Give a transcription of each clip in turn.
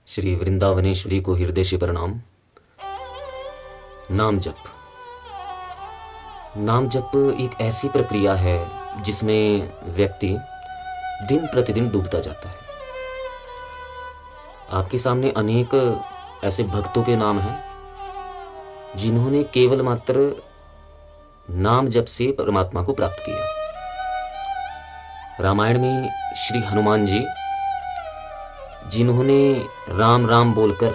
श्री वृंदावनेश्वरी को हृदय से प्रणाम। नाम जप। नाम जप एक ऐसी प्रक्रिया है जिसमें व्यक्ति दिन प्रतिदिन डूबता जाता है। आपके सामने अनेक ऐसे भक्तों के नाम हैं जिन्होंने केवल मात्र नाम जप से परमात्मा को प्राप्त किया। रामायण में श्री हनुमान जी, जिन्होंने राम राम बोलकर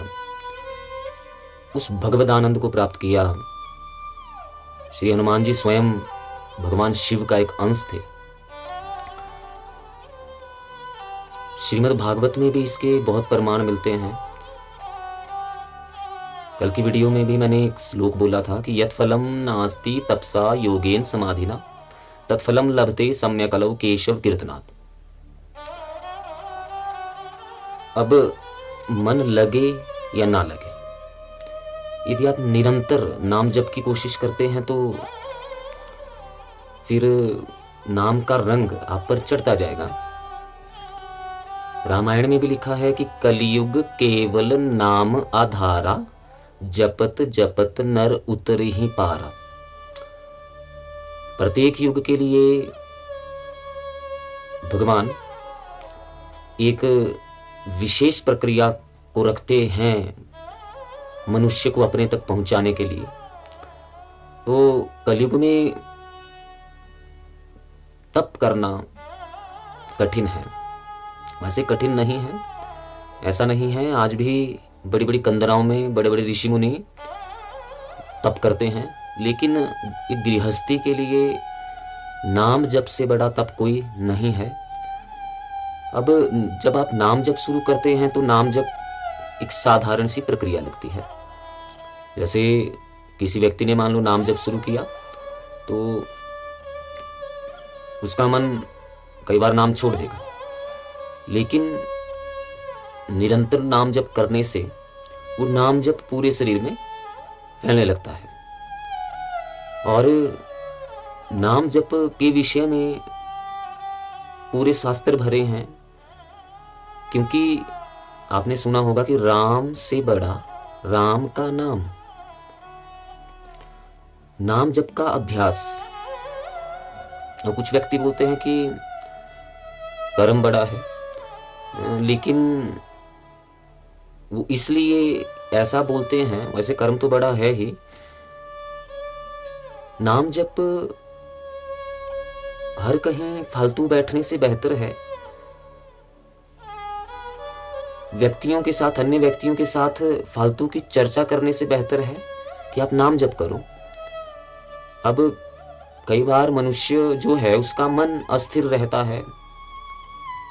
उस भगवद आनंद को प्राप्त किया। श्री हनुमान जी स्वयं भगवान शिव का एक अंश थे। श्रीमद् भागवत में भी इसके बहुत प्रमाण मिलते हैं। कल की वीडियो में भी मैंने एक श्लोक बोला था कि यत् फलम नास्ति तपसा योगेन समाधिना तत्फलम लभते सम्यकलौ केशव कीर्तनात्। अब मन लगे या ना लगे, यदि आप निरंतर नाम जप की कोशिश करते हैं तो फिर नाम का रंग आप पर चढ़ता जाएगा। रामायण में भी लिखा है कि कलयुग केवल नाम आधारा, जपत जपत नर उतर ही पारा। प्रत्येक युग के लिए भगवान एक विशेष प्रक्रिया को रखते हैं मनुष्य को अपने तक पहुंचाने के लिए। तो कलयुग में तप करना कठिन है। वैसे कठिन नहीं है, ऐसा नहीं है। आज भी बड़ी बड़ी कंदराओं में बड़े बड़े ऋषि मुनि तप करते हैं, लेकिन एक गृहस्थी के लिए नाम जप से बड़ा तप कोई नहीं है। अब जब आप नाम जप शुरू करते हैं तो नाम जप एक साधारण सी प्रक्रिया लगती है। जैसे किसी व्यक्ति ने मान लो नाम जप शुरू किया तो उसका मन कई बार नाम छोड़ देगा, लेकिन निरंतर नाम जप करने से वो नाम जप पूरे शरीर में फैलने लगता है। और नाम जप के विषय में पूरे शास्त्र भरे हैं, क्योंकि आपने सुना होगा कि राम से बड़ा राम का नाम। नाम जप का अभ्यास। और कुछ व्यक्ति बोलते हैं कि कर्म बड़ा है, लेकिन वो इसलिए ऐसा बोलते हैं, वैसे कर्म तो बड़ा है ही। नाम जप हर कहीं फालतू बैठने से बेहतर है। व्यक्तियों के साथ, अन्य व्यक्तियों के साथ फालतू की चर्चा करने से बेहतर है कि आप नाम जप करो। अब कई बार मनुष्य जो है उसका मन अस्थिर रहता है,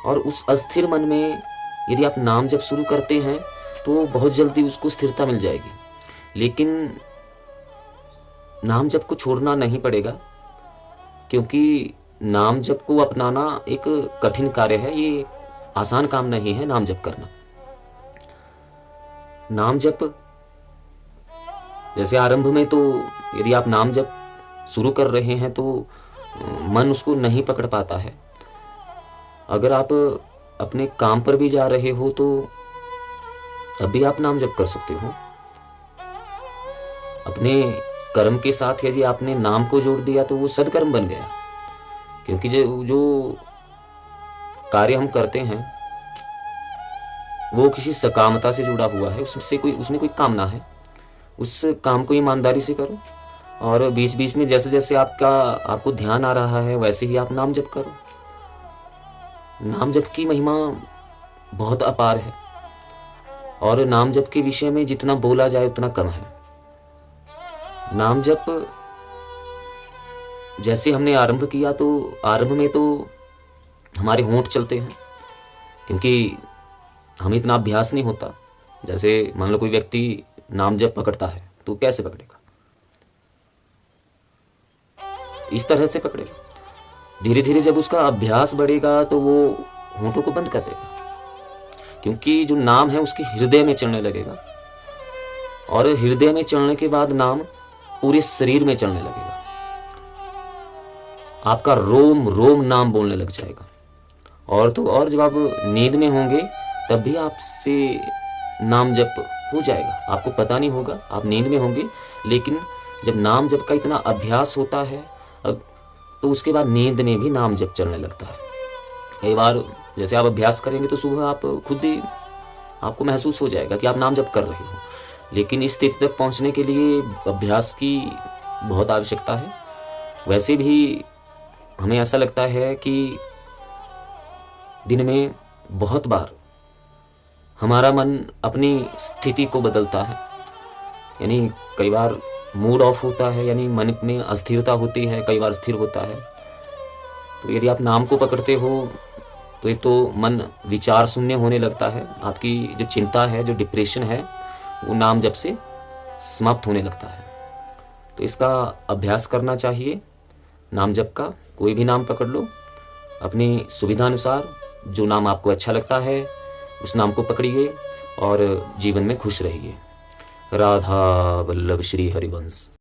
और उस अस्थिर मन में यदि आप नाम जप शुरू करते हैं तो बहुत जल्दी उसको स्थिरता मिल जाएगी। लेकिन नाम जप को छोड़ना नहीं पड़ेगा, क्योंकि नाम जप को अपनाना एक कठिन कार्य है। ये आसान काम नहीं है नाम जप करना। नाम जप जैसे आरंभ में तो यदि आप नाम जप शुरू कर रहे हैं तो मन उसको नहीं पकड़ पाता है। अगर आप अपने काम पर भी जा रहे हो तो तब भी आप नाम जप कर सकते हो। अपने कर्म के साथ यदि आपने नाम को जोड़ दिया तो वो सदकर्म बन गया, क्योंकि जो कार्य हम करते हैं वो किसी सकामता से जुड़ा हुआ है। उसमें कोई कामना है। उस काम को ईमानदारी से करो, और बीच बीच में जैसे जैसे आपको ध्यान आ रहा है वैसे ही आप नाम जप करो। नाम जप की महिमा बहुत अपार है, और नाम जप के विषय में जितना बोला जाए उतना कम है। नाम जप जैसे हमने आरंभ किया तो आरंभ में तो हमारे होंठ चलते हैं, क्योंकि हमें इतना अभ्यास नहीं होता। जैसे मान लो कोई व्यक्ति नाम जप पकड़ता है तो कैसे पकड़ेगा? इस तरह से पकड़ेगा। धीरे धीरे जब उसका अभ्यास बढ़ेगा तो वो होंठों को बंद कर देगा, क्योंकि जो नाम है उसके हृदय में चलने लगेगा, और हृदय में चलने के बाद नाम पूरे शरीर में चलने लगेगा। आपका रोम रोम नाम बोलने लग जाएगा। और तो और जब आप नींद में होंगे तब भी आपसे नाम जप हो जाएगा, आपको पता नहीं होगा, आप नींद में होंगे, लेकिन जब नाम जप का इतना अभ्यास होता है तो उसके बाद नींद में भी नाम जप चलने लगता है। कई बार जैसे आप अभ्यास करेंगे तो सुबह आप खुद ही आपको महसूस हो जाएगा कि आप नाम जप कर रहे हो, लेकिन इस स्थिति तक पहुंचने के लिए अभ्यास की बहुत आवश्यकता है। वैसे भी हमें ऐसा लगता है कि दिन में बहुत बार हमारा मन अपनी स्थिति को बदलता है, यानी कई बार मूड ऑफ होता है, यानी मन में अस्थिरता होती है, कई बार स्थिर होता है। तो यदि आप नाम को पकड़ते हो तो एक तो मन विचार शून्य होने लगता है, आपकी जो चिंता है, जो डिप्रेशन है, वो नाम जप से समाप्त होने लगता है। तो इसका अभ्यास करना चाहिए। नाम जप का कोई भी नाम पकड़ लो, अपनी सुविधा अनुसार जो नाम आपको अच्छा लगता है उस नाम को पकड़िए और जीवन में खुश रहिए। राधा वल्लभ श्री हरिवंश।